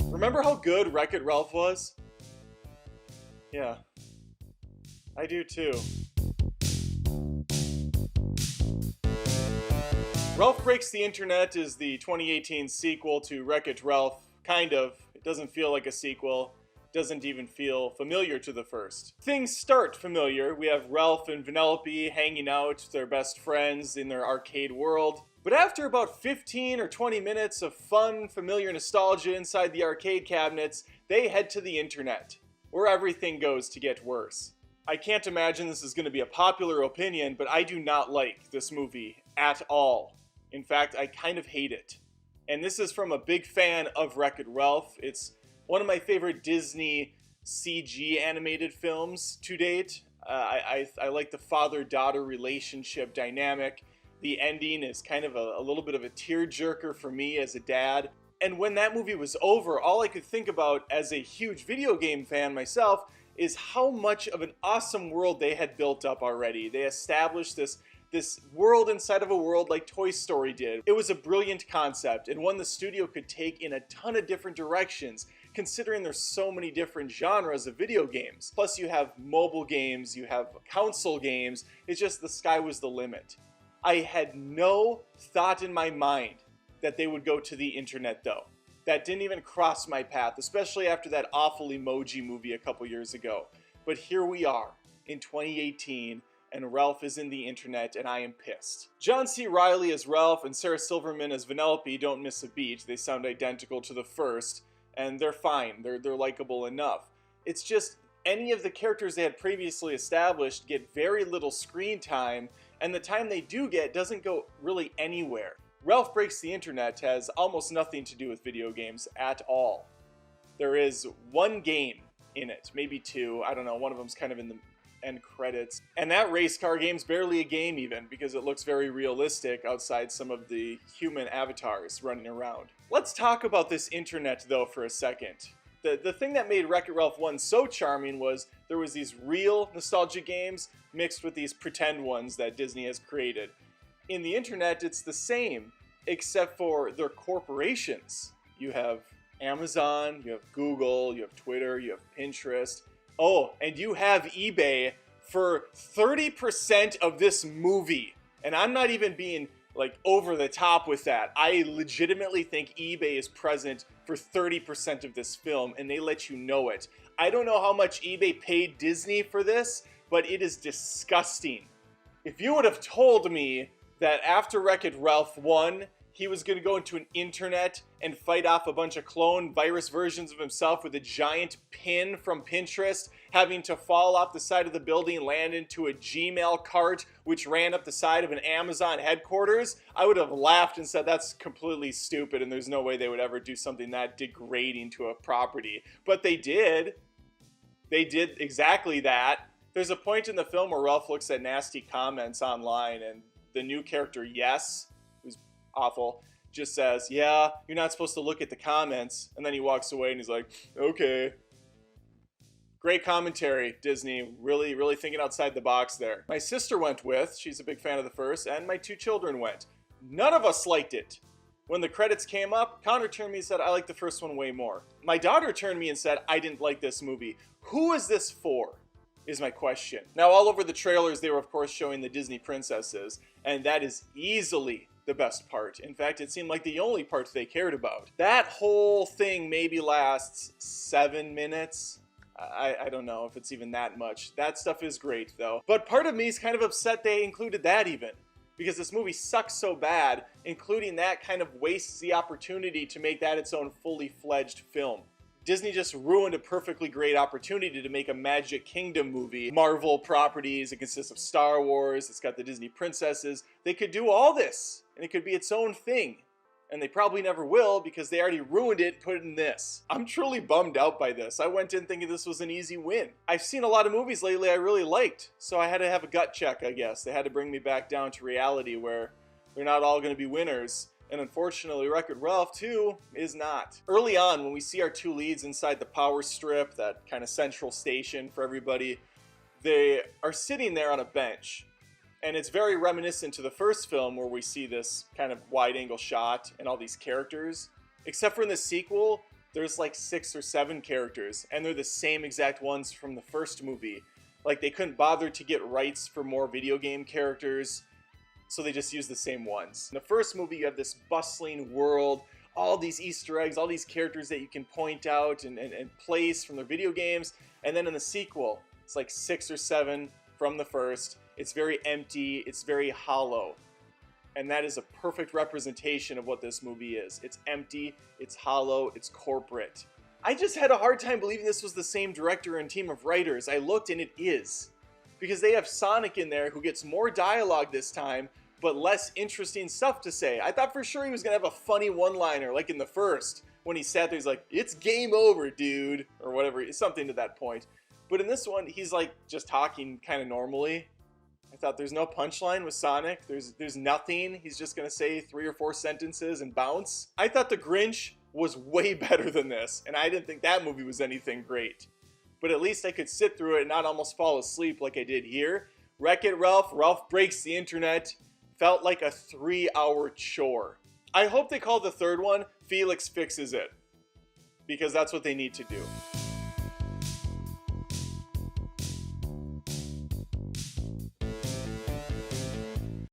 Remember how good Wreck-It Ralph was? Yeah, I do too. Ralph Breaks the Internet is the 2018 sequel to Wreck-It Ralph. Kind of. It doesn't feel like a sequel. Doesn't even feel familiar to the first. Things start familiar. We have Ralph and Vanellope hanging out, their best friends in their arcade world. But after about 15 or 20 minutes of fun, familiar nostalgia inside the arcade cabinets, they head to the internet, where everything goes to get worse. I can't imagine this is going to be a popular opinion, but I do not like this movie at all. In fact, I kind of hate it. And this is from a big fan of Wreck-It Ralph. It's one of my favorite Disney CG animated films to date. I like the father-daughter relationship dynamic. The ending is kind of a little bit of a tearjerker for me as a dad. And when that movie was over, all I could think about as a huge video game fan myself is how much of an awesome world they had built up already. They established this world inside of a world like Toy Story did. It was a brilliant concept and one the studio could take in a ton of different directions, considering there's so many different genres of video games. Plus you have mobile games, you have console games. It's just the sky was the limit. I had no thought in my mind that they would go to the internet though. That didn't even cross my path, especially after that awful Emoji movie a couple years ago. But here we are in 2018, and Ralph is in the internet, and I am pissed. John C. Reilly as Ralph and Sarah Silverman as Vanellope don't miss a beat. They sound identical to the first, and they're fine. They're likable enough. It's just any of the characters they had previously established get very little screen time, and the time they do get doesn't go really anywhere. Ralph Breaks the Internet has almost nothing to do with video games at all. There is one game in it, maybe two, I don't know, one of them's kind of in the end credits. And that race car game's barely a game even, because it looks very realistic outside some of the human avatars running around. Let's talk about this internet though for a second. The thing that made Wreck-It Ralph 1 so charming was there was these real nostalgia games mixed with these pretend ones that Disney has created. In the internet, it's the same, except for they're corporations. You have Amazon, you have Google, you have Twitter, you have Pinterest. Oh, and you have eBay for 30% of this movie. And I'm not even being like over the top with that. I legitimately think eBay is present for 30% of this film, and they let you know it. I don't know how much eBay paid Disney for this, but it is disgusting. If you would have told me that after Wreck-It Ralph 1, he was going to go into an internet and fight off a bunch of clone virus versions of himself with a giant pin from Pinterest, having to fall off the side of the building and land into a Gmail cart, which ran up the side of an Amazon headquarters, I would have laughed and said that's completely stupid and there's no way they would ever do something that degrading to a property. But they did. They did exactly that. There's a point in the film where Ralph looks at nasty comments online and the new character, Yes, who's awful, just says, yeah, you're not supposed to look at the comments. And then he walks away and he's like, okay. Great commentary, Disney. Really, really thinking outside the box there. My sister went with, she's a big fan of the first, and my two children went. None of us liked it. When the credits came up, Connor turned to me and said, I like the first one way more. My daughter turned to me and said, I didn't like this movie. Who is this for? Is my question. Now, all over the trailers, they were, of course, showing the Disney princesses, and that is easily the best part. In fact, it seemed like the only part they cared about. That whole thing maybe lasts 7 minutes. I don't know if it's even that much. That stuff is great, though. But part of me is kind of upset they included that even, because this movie sucks so bad, including that kind of wastes the opportunity to make that its own fully fledged film. Disney just ruined a perfectly great opportunity to make a Magic Kingdom movie. Marvel properties, it consists of Star Wars, it's got the Disney princesses. They could do all this, and it could be its own thing. And they probably never will because they already ruined it and put it in this. I'm truly bummed out by this. I went in thinking this was an easy win. I've seen a lot of movies lately I really liked, so I had to have a gut check, I guess. They had to bring me back down to reality where they're not all going to be winners. And unfortunately, Wreck-It Ralph 2 is not. Early on, when we see our two leads inside the power strip, that kind of central station for everybody, they are sitting there on a bench. And it's very reminiscent to the first film where we see this kind of wide-angle shot and all these characters. Except for in the sequel, there's like 6 or 7 characters, and they're the same exact ones from the first movie. Like, they couldn't bother to get rights for more video game characters, so they just used the same ones. In the first movie, you have this bustling world, all these Easter eggs, all these characters that you can point out and place from their video games. And then in the sequel, it's like 6 or 7 from the first. It's very empty, it's very hollow. And that is a perfect representation of what this movie is. It's empty, it's hollow, it's corporate. I just had a hard time believing this was the same director and team of writers. I looked and it is. Because they have Sonic in there who gets more dialogue this time, but less interesting stuff to say. I thought for sure he was gonna have a funny one-liner like in the first, when he sat there, he's like, "It's game over, dude," or whatever, something to that point. But in this one, he's like just talking kind of normally. I thought there's no punchline with Sonic. There's nothing. He's just gonna say 3 or 4 sentences and bounce. I thought The Grinch was way better than this, and I didn't think that movie was anything great. But at least I could sit through it and not almost fall asleep like I did here. Wreck-It Ralph, Ralph Breaks the Internet, felt like a 3-hour chore. I hope they call the third one Felix Fixes It, because that's what they need to do.